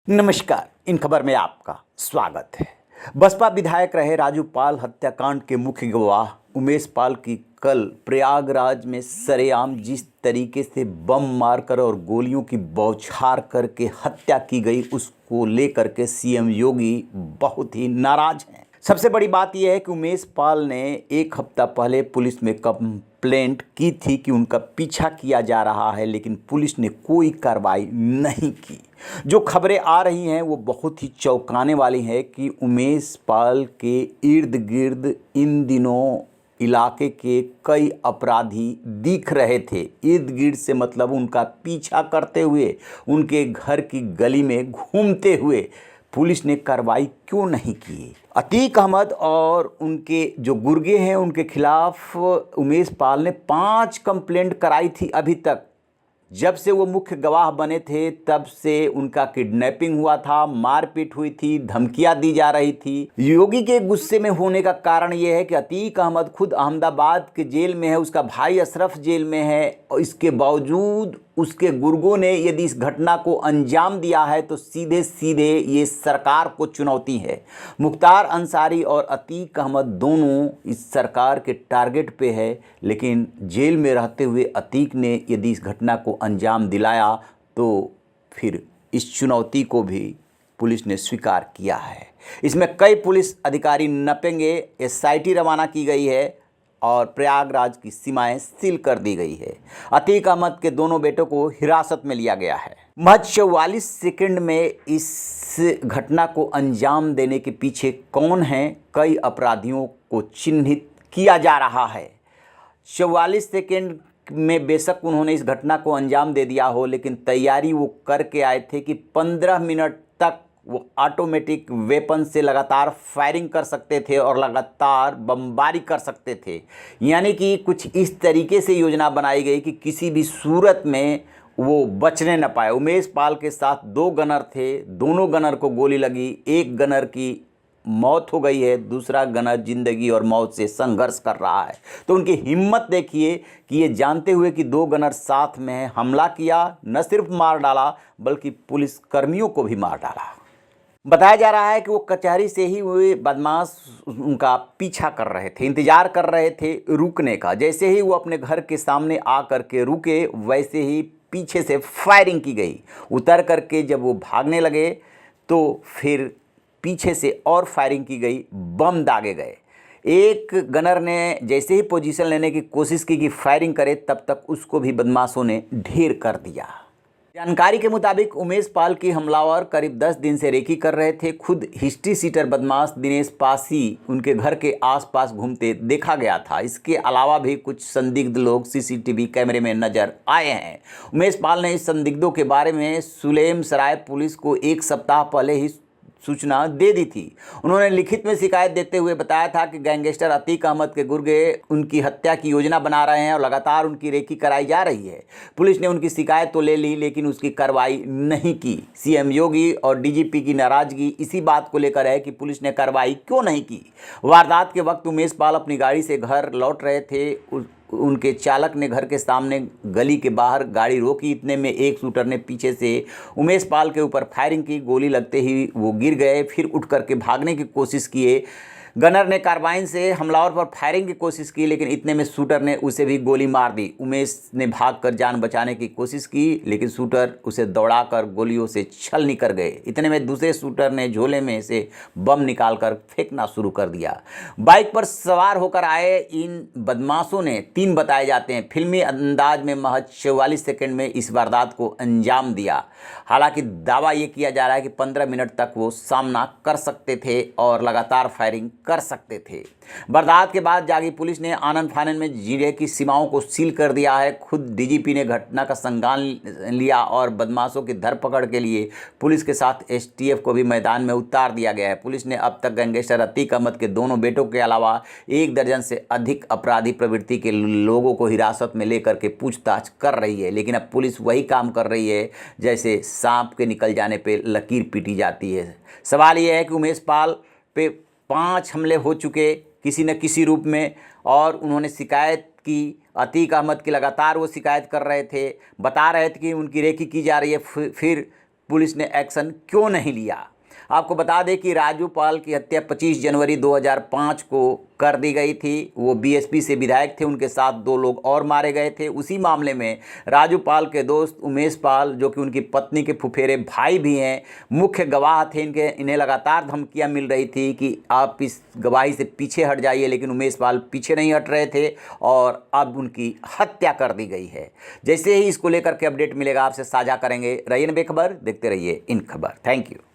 नमस्कार। इन खबर में आपका स्वागत है। बसपा विधायक रहे राजू पाल हत्याकांड के मुख्य गवाह उमेश पाल की कल प्रयागराज में सरेआम जिस तरीके से बम मारकर और गोलियों की बौछार करके हत्या की गई, उसको लेकर के सीएम योगी बहुत ही नाराज हैं। सबसे बड़ी बात यह है कि उमेश पाल ने एक हफ्ता पहले पुलिस में कंप्लेंट की थी कि उनका पीछा किया जा रहा है, लेकिन पुलिस ने कोई कार्रवाई नहीं की। जो खबरें आ रही हैं वो बहुत ही चौंकाने वाली हैं कि उमेश पाल के इर्द गिर्द इन दिनों इलाके के कई अपराधी दिख रहे थे। इर्द गिर्द से मतलब उनका पीछा करते हुए, उनके घर की गली में घूमते हुए। पुलिस ने कार्रवाई क्यों नहीं की? अतीक अहमद और उनके जो गुर्गे हैं उनके खिलाफ उमेश पाल ने 5 कंप्लेंट कराई थी। अभी तक जब से वो मुख्य गवाह बने थे तब से उनका किडनैपिंग हुआ था, मारपीट हुई थी, धमकियां दी जा रही थी। योगी के गुस्से में होने का कारण ये है कि अतीक अहमद खुद अहमदाबाद के जेल में है, उसका भाई अशरफ जेल में है, और इसके बावजूद उसके गुर्गों ने यदि इस घटना को अंजाम दिया है तो सीधे सीधे ये सरकार को चुनौती है। मुख्तार अंसारी और अतीक अहमद दोनों इस सरकार के टारगेट पे है, लेकिन जेल में रहते हुए अतीक ने यदि इस घटना को अंजाम दिलाया तो फिर इस चुनौती को भी पुलिस ने स्वीकार किया है। इसमें कई पुलिस अधिकारी नपेंगे, एसआईटी रवाना की गई है और प्रयागराज की सीमाएं सील कर दी गई है। अतीक अहमद के दोनों बेटों को हिरासत में लिया गया है। महज 44 सेकंड में इस घटना को अंजाम देने के पीछे कौन है, कई अपराधियों को चिन्हित किया जा रहा है। 44 सेकंड में बेशक उन्होंने इस घटना को अंजाम दे दिया हो, लेकिन तैयारी वो करके आए थे कि 15 मिनट तक वो ऑटोमेटिक वेपन से लगातार फायरिंग कर सकते थे और लगातार बमबारी कर सकते थे। यानी कि कुछ इस तरीके से योजना बनाई गई कि किसी भी सूरत में वो बचने न पाए। उमेश पाल के साथ 2 गनर थे, दोनों गनर को गोली लगी, एक गनर की मौत हो गई है, दूसरा गनर जिंदगी और मौत से संघर्ष कर रहा है। तो उनकी हिम्मत देखिए कि ये जानते हुए कि 2 गनर साथ में हमला किया, न सिर्फ मार डाला बल्कि पुलिस कर्मियों को भी मार डाला। बताया जा रहा है कि वो कचहरी से ही हुए बदमाश उनका पीछा कर रहे थे, इंतजार कर रहे थे रुकने का। जैसे ही वो अपने घर के सामने आ करके रुके, वैसे ही पीछे से फायरिंग की गई। उतर करके जब वो भागने लगे तो फिर पीछे से और फायरिंग की गई, बम दागे गए। एक गनर ने जैसे ही पोजीशन लेने की कोशिश की कि फायरिंग करे, तब तक उसको भी बदमाशों ने ढेर कर दिया। जानकारी के मुताबिक उमेश पाल के हमलावर करीब 10 दिन से रेकी कर रहे थे। खुद हिस्ट्री सीटर बदमाश दिनेश पासी उनके घर के आसपास घूमते देखा गया था। इसके अलावा भी कुछ संदिग्ध लोग सीसीटीवी कैमरे में नजर आए हैं। उमेश पाल ने इस संदिग्धों के बारे में सुलेम सराय पुलिस को 1 सप्ताह पहले ही सूचना दे दी थी। उन्होंने लिखित में शिकायत देते हुए बताया था कि गैंगस्टर अतीक अहमद के गुर्गे उनकी हत्या की योजना बना रहे हैं और लगातार उनकी रेकी कराई जा रही है। पुलिस ने उनकी शिकायत तो ले ली, लेकिन उसकी कार्रवाई नहीं की। सीएम योगी और डीजीपी की नाराजगी इसी बात को लेकर है कि पुलिस ने कार्रवाई क्यों नहीं की। वारदात के वक्त उमेश पाल अपनी गाड़ी से घर लौट रहे थे। उनके चालक ने घर के सामने गली के बाहर गाड़ी रोकी। इतने में एक शूटर ने पीछे से उमेश पाल के ऊपर फायरिंग की। गोली लगते ही वो गिर गए, फिर उठ करके भागने की कोशिश किए। गनर ने कार्बाइन से हमलावर पर फायरिंग की कोशिश की, लेकिन इतने में शूटर ने उसे भी गोली मार दी। उमेश ने भागकर जान बचाने की कोशिश की, लेकिन शूटर उसे दौड़ाकर गोलियों से छलनी कर गए। इतने में दूसरे शूटर ने झोले में से बम निकालकर फेंकना शुरू कर दिया। बाइक पर सवार होकर आए इन बदमाशों ने 3 बताए जाते हैं फिल्मी अंदाज में महज 44 सेकंड में इस वारदात को अंजाम दिया। हालांकि दावा ये किया जा रहा है कि 15 मिनट तक वो सामना कर सकते थे और लगातार फायरिंग कर सकते थे। वारदात के बाद जागी पुलिस ने आनन फानन में जिले की सीमाओं को सील कर दिया है। खुद डीजीपी ने घटना का संज्ञान लिया और बदमाशों की धरपकड़ के लिए पुलिस के साथ एसटीएफ को भी मैदान में उतार दिया गया है। पुलिस ने अब तक गैंगस्टर अतीक अहमद के दोनों बेटों के अलावा 1 दर्जन से अधिक अपराधी प्रवृत्ति के लोगों को हिरासत में लेकर के पूछताछ कर रही है। लेकिन अब पुलिस वही काम कर रही है जैसे सांप के निकल जाने पर लकीर पीटी जाती है। सवाल यह है कि उमेश पाल पे 5 हमले हो चुके किसी न किसी रूप में, और उन्होंने शिकायत की। अतीक अहमद की लगातार वो शिकायत कर रहे थे, बता रहे थे कि उनकी रेकी की जा रही है। फिर पुलिस ने एक्शन क्यों नहीं लिया। आपको बता दें कि राजू पाल की हत्या 25 जनवरी 2005 को कर दी गई थी। वो बीएसपी से विधायक थे, उनके साथ 2 लोग और मारे गए थे। उसी मामले में राजू पाल के दोस्त उमेश पाल, जो कि उनकी पत्नी के फुफेरे भाई भी हैं, मुख्य गवाह थे। इन्हें लगातार धमकियां मिल रही थी कि आप इस गवाही से पीछे हट जाइए, लेकिन उमेश पाल पीछे नहीं हट रहे थे और अब उनकी हत्या कर दी गई है। जैसे ही इसको लेकर के अपडेट मिलेगा आपसे साझा करेंगे। रहिए बेखबर, देखते रहिए इन खबर। Thank you.